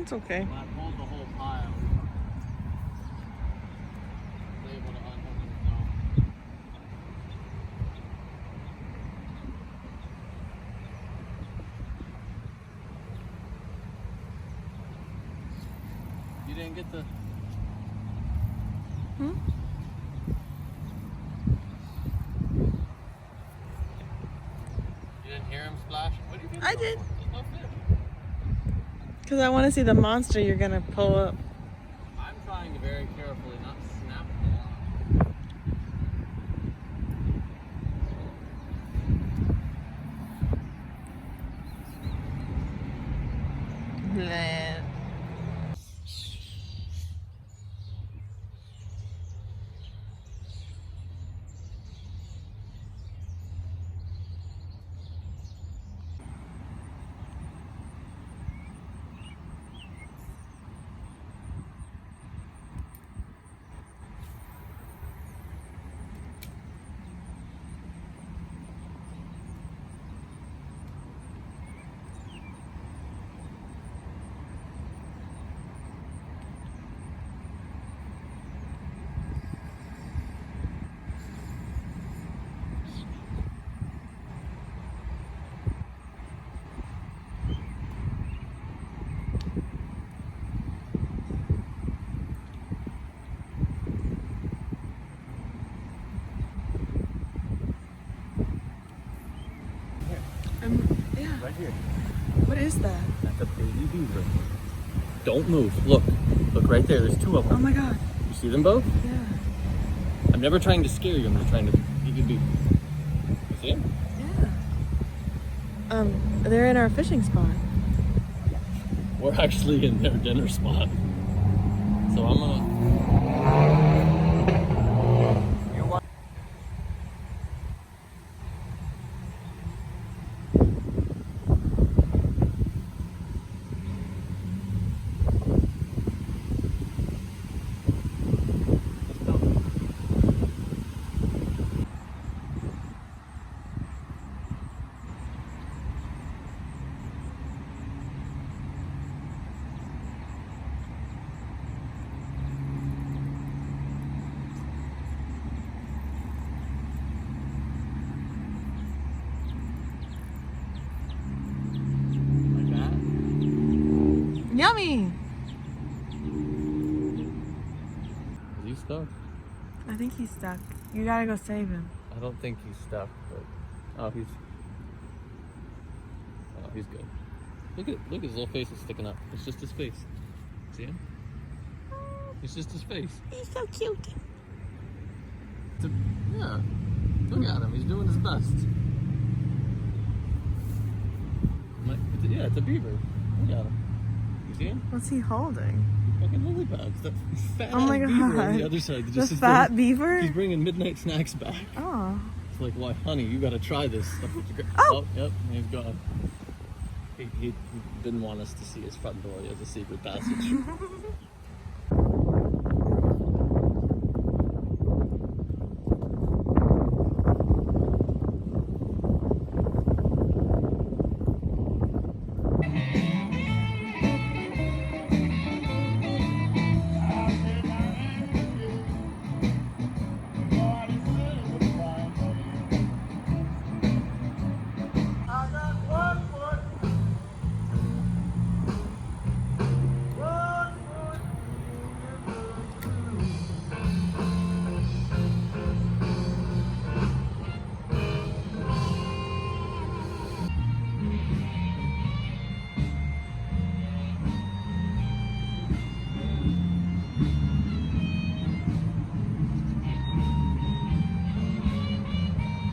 It's okay. When I pulled the whole pile, I was able to unhook him. You didn't get the... Hmm? You didn't hear him splash? What did you I did. There's no fish. Because I want to see the monster you're going to pull up. I'm trying to very carefully not snap the line. Man. Yeah. Right here. What is that? That's a baby beaver. Don't move. Look. Look right there. There's two of Oh them. my god. You see them both? Yeah. I'm never trying to scare you. I'm just trying to give you a beaver. You see them? Yeah. They're in our fishing spot. We're actually in their dinner spot. So I'm gonna... Yummy! Is he stuck? I think he's stuck. You gotta go save him. I don't think he's stuck, but... Oh, he's good. Look, his little face is sticking up. It's just his face. See him? It's just his face. He's so cute. Yeah. Look at him. He's doing his best. Yeah, it's a beaver. Look at him. You see him? What's he holding? Fucking lily pads. That fat Oh my beaver on god. the other side. The fat beaver? He's bringing midnight snacks back. Oh. It's like, why, honey, you gotta try this. Oh! Yep, he's gone. He didn't want us to see his front door. He has a secret passage.